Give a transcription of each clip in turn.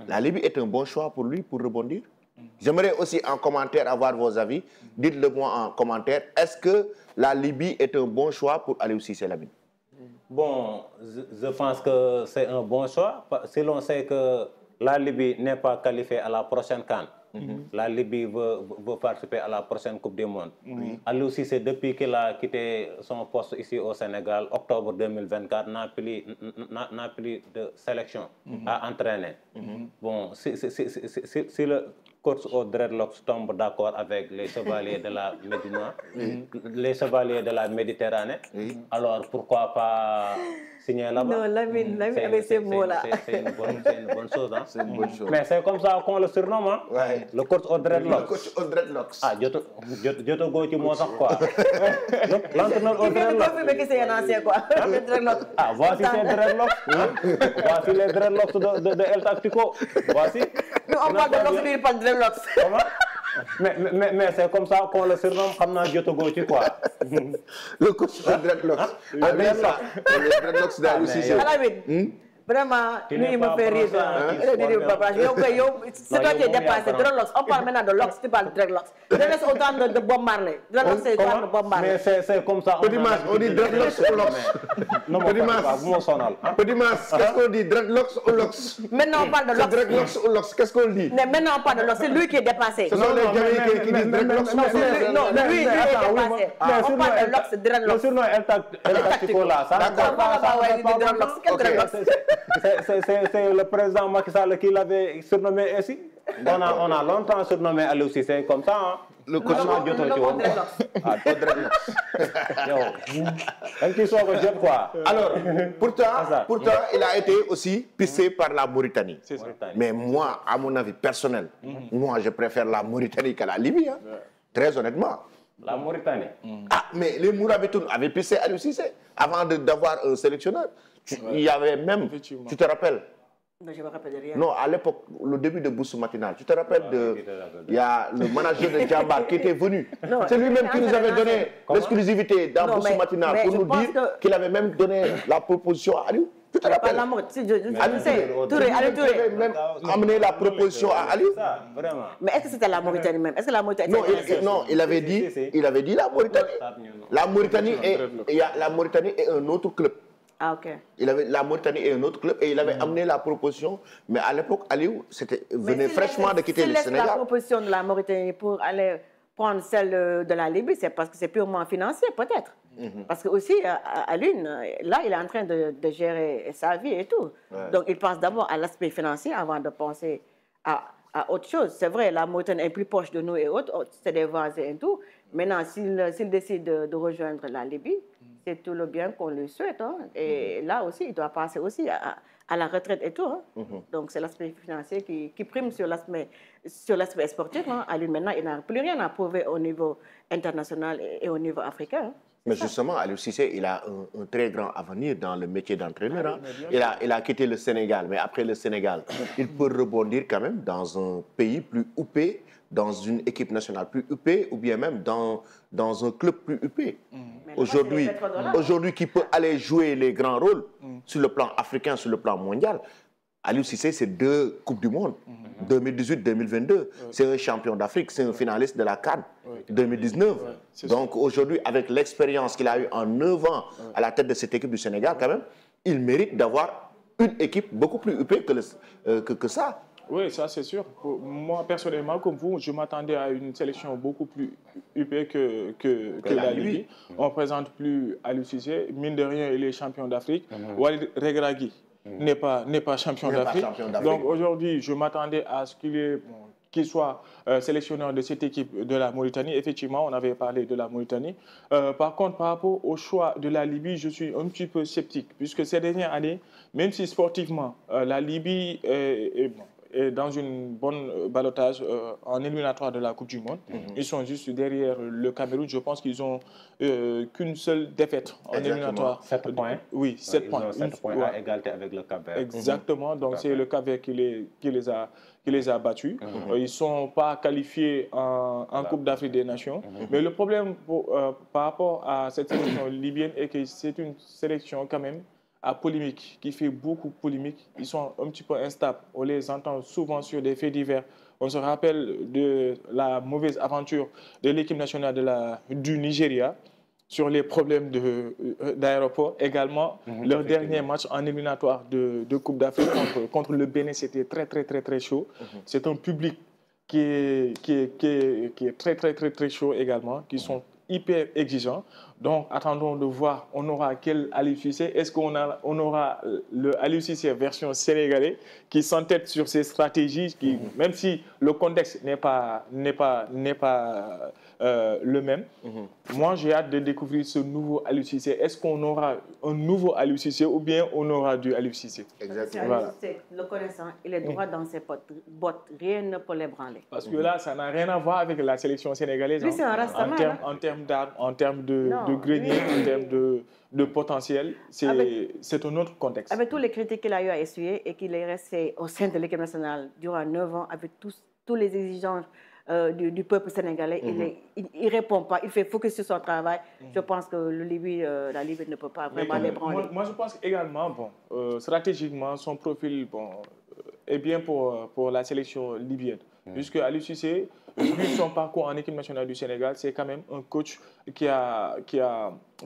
La Libye est un bon choix pour lui, pour rebondir. J'aimerais aussi en commentaire avoir vos avis. Dites-le moi en commentaire. Est-ce que la Libye est un bon choix pour Aliou Cissé Lamine? Bon, je pense que c'est un bon choix. Si l'on sait que la Libye n'est pas qualifiée à la prochaine CAN, la Libye veut participer à la prochaine Coupe du Monde. Aliou Cissé, depuis qu'il a quitté son poste ici au Sénégal, octobre 2024, n'a plus de sélection à entraîner. Bon, si le coach au dreadlocks tombe d'accord avec les chevaliers de la Médina, les chevaliers de la Méditerranée, alors pourquoi pas signer là-bas? Non, Lamine avec ces mots-là. C'est une bonne chose. Hein? C'est une bonne chose. Mais c'est comme ça qu'on le surnomme. Hein? Ouais. Le coach au dreadlocks. Le coach au dreadlocks. Ah, je te go tu m'en quoi. L'entraîneur au Il vient de dreadlocks. confirmer que c'est un ancien, quoi. Le dreadlock. Ah, voici ces dreadlocks. Voici les dreadlocks de El Tactico. Voici. Nous, on parle de locks, lui, il parle de dreadlocks. Comment? Mais c'est comme ça qu'on le surnomme, comme je te go tu quoi. Le coach au dreadlocks. Le dreadlock. Le dreadlocks d'Aliou Cissé. Lamine, vraiment, lui, il me fait rire. C'est toi qui es dépassé. Dreadlocks. On parle maintenant de locks, tu parles de dreadlocks. Dreadlocks autant de Bob Marley. Dreadlocks, c'est autant de Bob Marley. Mais c'est comme ça. Petit Mas, on dit dreadlocks ou locks? Non, Petit Mas, Petit Mas, qu'est-ce qu'on dit? Dreadlocks ou locks? Maintenant, on parle de locks. Dreadlocks ou locks? Qu'est-ce qu'on dit? Mais maintenant, on parle de locks. C'est lui qui est dépassé. Ce sont les Jamaïcains qui disent dreadlocks. Non, lui, il est dépassé. On parle de locks, Le dreadlocks. surnom El Tactico là, ça. C'est le président Macky Sall qui l'avait surnommé ainsi. On a longtemps surnommé Aliou Cissé comme ça. Hein. Le coach au dreadlocks. Ah, au dreadlocks. Alors, pourtant, il a été aussi pissé par la Mauritanie. Mais moi, à mon avis personnel, moi, je préfère la Mauritanie qu'à la Libye. Hein. Très honnêtement. La Mauritanie. Ah, mais les Mourabitoun avaient pissé Aliou Cissé avant d'avoir un sélectionneur. Il y avait même, tu te rappelles? Non, je ne me rappelle de rien. Non, à l'époque, le début de Boussou Matinal, tu te rappelles il y a le manager de Djambar qui était venu. C'est lui-même qui nous avait donné l'exclusivité dans Boussou Matinal pour nous dire qu'il avait même donné la proposition à Aliou. Tu te rappelles? Touré avait même amené la proposition à Aliou. Mais est-ce que c'était la Mauritanie même? Est-ce que la Mauritanie? Non, il avait dit la Mauritanie. La Mauritanie est un autre club. Ah, ok. La Mauritanie est un autre club et il avait amené la proposition. Mais à l'époque, Aliou venait fraîchement de quitter le Sénégal. La proposition de la Mauritanie pour aller prendre celle de la Libye, c'est parce que c'est purement financier, peut-être. Parce que aussi, à l'une, là, il est en train de gérer sa vie et tout. Ouais. Donc, il pense d'abord à l'aspect financier avant de penser à autre chose. C'est vrai, la Mauritanie est plus proche de nous et autres, c'est des voisins et tout. Maintenant, s'il décide de rejoindre la Libye, c'est tout le bien qu'on lui souhaite. Hein. Et là aussi, il doit passer aussi à la retraite et tout. Hein. Donc, c'est l'aspect financier qui prime sur l'aspect sportif. Hein. À lui, maintenant, il n'a plus rien à prouver au niveau international et au niveau africain. Hein. Mais justement, Aliou Cissé, il a un très grand avenir dans le métier d'entraîneur. Hein. Il a quitté le Sénégal, mais après le Sénégal, il peut rebondir quand même dans un pays plus huppé, dans une équipe nationale plus huppée, ou bien même dans un club plus huppé. Aujourd'hui, qui peut aller jouer les grands rôles sur le plan africain, sur le plan mondial. Aliou Cissé, c'est 2 Coupes du Monde, 2018-2022. C'est un champion d'Afrique, c'est un finaliste de la CAN 2019. Donc aujourd'hui, avec l'expérience qu'il a eue en 9 ans à la tête de cette équipe du Sénégal, quand même, il mérite d'avoir une équipe beaucoup plus huppée que ça. Oui, ça c'est sûr. Moi, personnellement, comme vous, je m'attendais à une sélection beaucoup plus huppée que la Libye. On ne présente plus Aliou Cissé. Mine de rien, il est champion d'Afrique. Walid Regragui n'est pas champion d'Afrique. Donc aujourd'hui, je m'attendais à ce qu'il soit sélectionneur de cette équipe de la Mauritanie. Effectivement, on avait parlé de la Mauritanie. Par contre, par rapport au choix de la Libye, je suis un petit peu sceptique, puisque ces dernières années, même si sportivement, la Libye est dans une bonne ballottage en éliminatoire de la Coupe du Monde. Ils sont juste derrière le Cameroun. Je pense qu'ils n'ont qu'une seule défaite en éliminatoire. 7 points. Oui, 7 points. 7 points à égalité avec le Cap-Vert. Exactement. Donc c'est le Cap-Vert qui les a battus. Ils ne sont pas qualifiés en Coupe d'Afrique des Nations. Mais le problème par rapport à cette sélection libyenne est que c'est une sélection quand même à polémique, qui fait beaucoup de polémique. Ils sont un petit peu instables. On les entend souvent sur des faits divers. On se rappelle de la mauvaise aventure de l'équipe nationale du Nigeria sur les problèmes d'aéroport. Également, leur dernier match en éliminatoire de Coupe d'Afrique contre le Bénin, c'était très chaud. C'est un public qui est très chaud également, qui sont hyper exigeants. Donc, attendons de voir, on aura quel Aliou Cissé. Est-ce qu'on aura le Aliou Cissé version sénégalais qui s'entête sur ses stratégies, qui, même si le contexte n'est pas le même. Moi, j'ai hâte de découvrir ce nouveau Aliou Cissé. Est-ce qu'on aura un nouveau Aliou Cissé ou bien on aura du Aliou Cissé? Exactement. Voilà. Le connaissant, il est droit dans ses bottes. Rien ne peut l'ébranler. Parce que là, ça n'a rien à voir avec la sélection sénégalaise. Lui, c'est un rastaman. En termes d'armes, en termes de grenier, en termes de potentiel, c'est un autre contexte. Avec tous les critiques qu'il a eu à essuyer et qu'il est resté au sein de l'équipe nationale durant 9 ans, avec tous les exigences du peuple sénégalais, il ne répond pas, il fait focus sur son travail. Je pense que la Libye ne peut pas vraiment l'ébranler. Moi, je pense également, stratégiquement, son profil est bien pour la sélection libyenne. Puisque Aliou Cissé, vu son parcours en équipe nationale du Sénégal, c'est quand même un coach qui a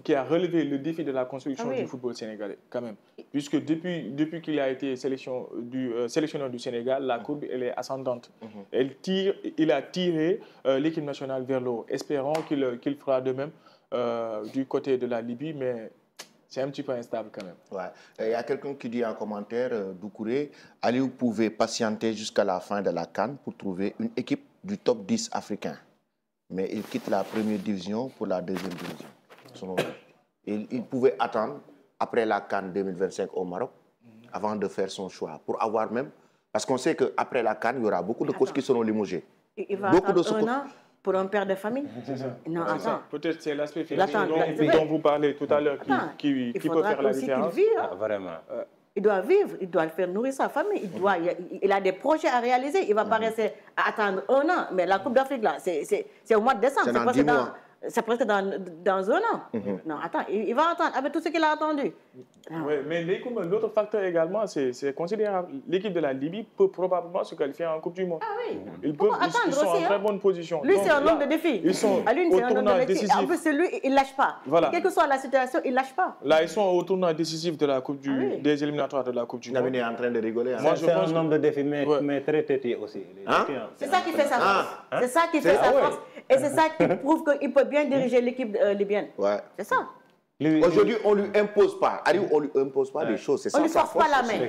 relevé le défi de la construction du football sénégalais, quand même. Puisque depuis qu'il a été sélectionneur du Sénégal, la courbe elle est ascendante. Il a tiré l'équipe nationale vers le haut. Espérons qu'il fera de même du côté de la Libye, mais c'est un petit peu instable quand même. Ouais. Il y a quelqu'un qui dit en commentaire, Doucouré, Aliou pouvait patienter jusqu'à la fin de la CAN pour trouver une équipe du top 10 africain. Mais il quitte la première division pour la deuxième division. Il pouvait attendre après la CAN 2025 au Maroc avant de faire son choix. Pour avoir même... Parce qu'on sait qu'après la CAN, il y aura beaucoup de coachs qui seront limogés. Il va attendre un an pour un père de famille. Non, attends. Peut-être c'est l'aspect financier dont vous parlez tout à l'heure qui peut faire la différence. Vraiment. Il doit vivre, il doit faire nourrir sa famille, il a des projets à réaliser. Il ne va pas rester à attendre un an. Mais la Coupe d'Afrique, là, c'est au mois de décembre. C'est presque dans un an. Non, attends, il va attendre avec tout ce qu'il a attendu. Oui, mais l'autre facteur également, c'est considérable. L'équipe de la Libye peut probablement se qualifier en Coupe du Monde. Ah oui. Ils sont en très bonne position. Lui, c'est un homme de défi. Ils sont au tournant décisif. En plus, lui, il ne lâche pas. Voilà. Quelle que soit la situation, il ne lâche pas. Là, ils sont au tournant décisif de la Coupe des éliminatoires de la Coupe du Monde. Namine est en train de rigoler. Moi, c'est un homme de défi, mais très têtu aussi. C'est ça qui fait sa force. C'est ça qui fait sa force. Et c'est ça qui prouve qu'il peut bien diriger l'équipe libyenne. Ouais. C'est ça. Aujourd'hui, on ne lui impose pas. On ne lui impose pas des choses. On ne lui force pas la main.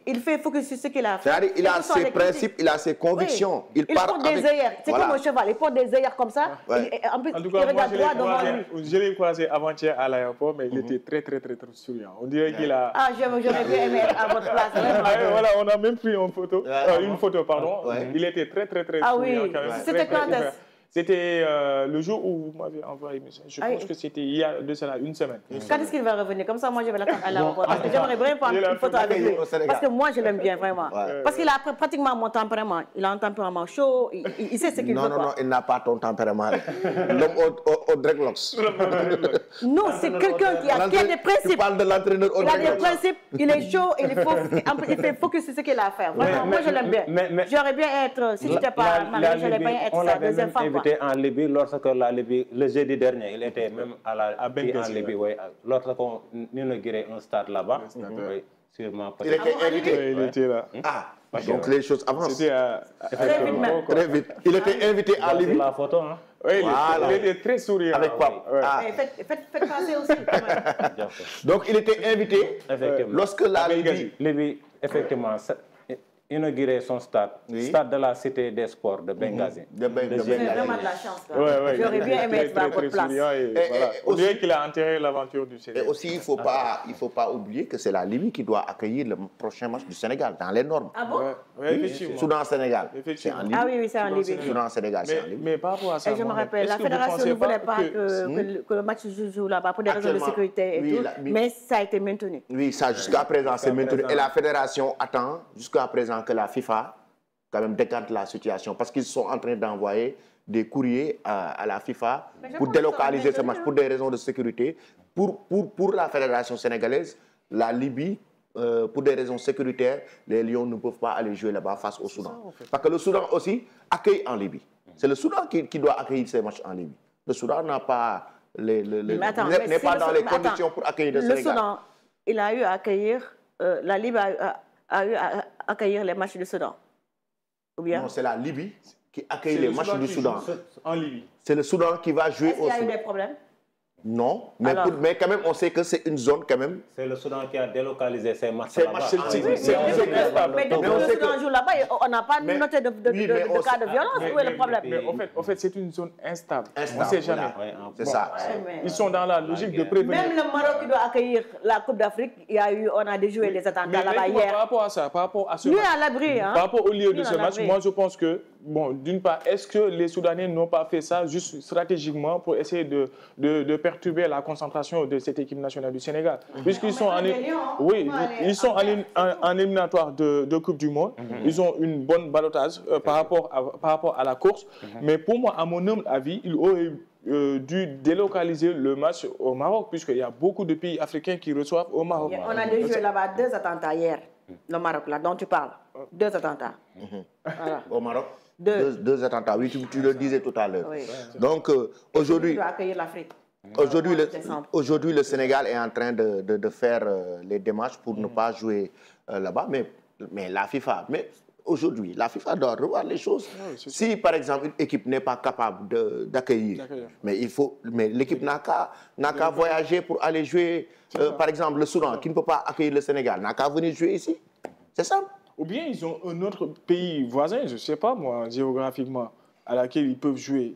Il fait focus sur ce qu'il a fait. C'est-à-dire, il a ses principes, il a ses convictions. Il porte des œillères. C'est comme un cheval. Il porte des œillères comme ça. En plus, il regarde droit devant lui. Je l'ai croisé avant-hier à l'aéroport, mais il était très souriant. On dirait qu'il a... Ah, j'aurais bien aimé être à votre place. Voilà, on a même pris une photo. Il était très souriant. Ah oui, c'était quand est-ce? C'était le jour où vous m'avez envoyé. Je pense que c'était il y a de cela une semaine. Quand est-ce qu'il va revenir? Comme ça, moi, je vais l'attendre à l'aéroport. Parce que j'aimerais bien prendre une photo avec lui. Parce que moi, je l'aime bien, vraiment. Parce qu'il a pratiquement mon tempérament. Il a un tempérament chaud. Il sait ce qu'il veut. Non, il n'a pas ton tempérament. L'homme au dreadlocks. Non, c'est quelqu'un qui a des principes. Tu parles de l'entraîneur au dreadlocks. Il a des principes, il est chaud, il fait focus sur ce qu'il a à faire. Vraiment, moi, je l'aime bien. J'aurais bien être, si tu n'étais pas marié, j'aurais bien être sa deuxième femme. En Libye, lorsque la Libye, le jeudi dernier, il était même en Libye, lorsqu'on inaugurait un stade là-bas, sûrement. Il était invité. Il était là. Donc les choses avancent. Très vite. Il était invité à Libye. La photo, hein? Oui, il était très souriant. Avec Pape. Faites passer aussi. Donc il était invité lorsque la Libye, effectivement, inaugurer son stade, stade de la Cité des Sports de Benghazi. C'est vraiment de la chance. J'aurais bien aimé être à votre place. On dirait qu'il a enterré l'aventure du Sénégal. Et aussi, il ne faut pas oublier que c'est la Libye qui doit accueillir le prochain match du Sénégal dans les normes. Ah bon? Oui, effectivement. Soudan-Sénégal, c'est en Libye. Ah oui, c'est en Libye. Soudan-Sénégal, c'est en Libye. Mais par rapport à ça, je me rappelle, la fédération ne voulait pas que le match se joue là-bas pour des raisons de sécurité et tout, mais ça a été maintenu. Oui, ça jusqu'à présent, c'est maintenu. Et la fédération attend jusqu'à présent que la FIFA quand même décante la situation parce qu'ils sont en train d'envoyer des courriers à la FIFA pour délocaliser ce match pour des raisons de sécurité. Pour la fédération sénégalaise, la Libye, pour des raisons sécuritaires, les Lions ne peuvent pas aller jouer là-bas face au Soudan. Ça, en fait. Parce que le Soudan aussi accueille en Libye. C'est le Soudan qui doit accueillir ces matchs en Libye. Le Soudan n'a pas n'est pas dans les conditions pour accueillir le Sénégal. Le Soudan, il a eu à accueillir, la Libye a eu à accueillir les matchs du Soudan. Ou bien? Non, c'est la Libye qui accueille les matchs du Soudan. En Libye. C'est le Soudan qui va jouer au Soudan. Est-ce qu'il y a eu des problèmes? Non, mais quand même, on sait que c'est une zone quand même. C'est le Soudan qui a délocalisé ses matchs là-bas. Mais depuis que le Soudan joue là-bas, on n'a pas noté de cas de violence. Où est le problème? Mais en fait, c'est une zone instable. On ne sait jamais. C'est ça. Ils sont dans la logique de prévenir. Même le Maroc qui doit accueillir la Coupe d'Afrique, on a déjoué des attentats là-bas hier. Par rapport à ça, par rapport à ce match, à l'abri, par rapport au lieu de ce match, moi je pense que, bon, d'une part, est-ce que les Soudanais n'ont pas fait ça juste stratégiquement pour essayer de perturber la concentration de cette équipe nationale du Sénégal, puisqu'ils sont en éliminatoire de Coupe du Monde, ils ont une bonne ballottage par rapport à la course, mais pour moi, à mon humble avis, il aurait dû délocaliser le match au Maroc, puisqu'il y a beaucoup de pays africains qui reçoivent au Maroc. On a déjoué là-bas 2 attentats hier, le Maroc, là, dont tu parles. 2 attentats. Voilà. Au Maroc, 2 attentats, oui, tu le disais tout à l'heure. Oui. Donc, aujourd'hui... Tu dois accueillir l'Afrique. Aujourd'hui, le Sénégal est en train de faire les démarches pour ne pas jouer là-bas, mais la FIFA, aujourd'hui, la FIFA doit revoir les choses. Si, par exemple, une équipe n'est pas capable d'accueillir, mais l'équipe n'a qu'à voyager pour aller jouer, par exemple, le Soudan, qui ne peut pas accueillir le Sénégal, n'a qu'à venir jouer ici. C'est ça. Ou bien ils ont un autre pays voisin, je ne sais pas moi, géographiquement, à laquelle ils peuvent jouer,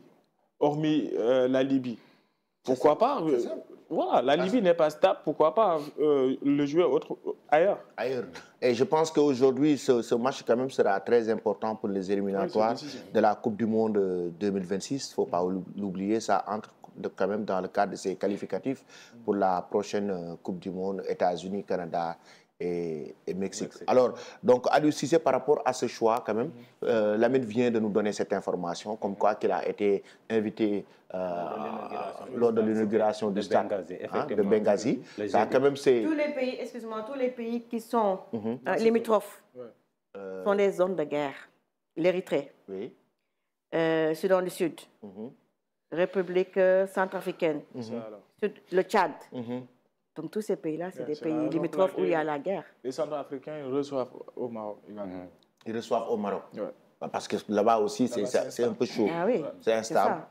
hormis la Libye. Pourquoi pas voilà, la Libye n'est pas stable, pourquoi pas le jouer ailleurs. Et je pense qu'aujourd'hui, ce match quand même sera très important pour les éliminatoires de la Coupe du Monde 2026. Il ne faut pas l'oublier, ça entre quand même dans le cadre de ces qualificatifs pour la prochaine Coupe du Monde, États-Unis, Canada et Mexique. Alors, donc, Aliou Cissé, par rapport à ce choix, quand même, Lamine vient de nous donner cette information, comme quoi qu'il a été invité lors de l'inauguration du stade de Benghazi. Ça, quand même, tous les pays, excuse-moi, tous les pays qui sont limitrophes sont des zones de guerre. L'Érythrée, Soudan du Sud, République centrafricaine, le Tchad. Donc tous ces pays-là, c'est des pays limitrophes où il y a la guerre. Les Centrafricains, ils reçoivent au Maroc. Ils reçoivent au Maroc. Parce que là-bas aussi, c'est un peu chaud. Ah oui, c'est instable.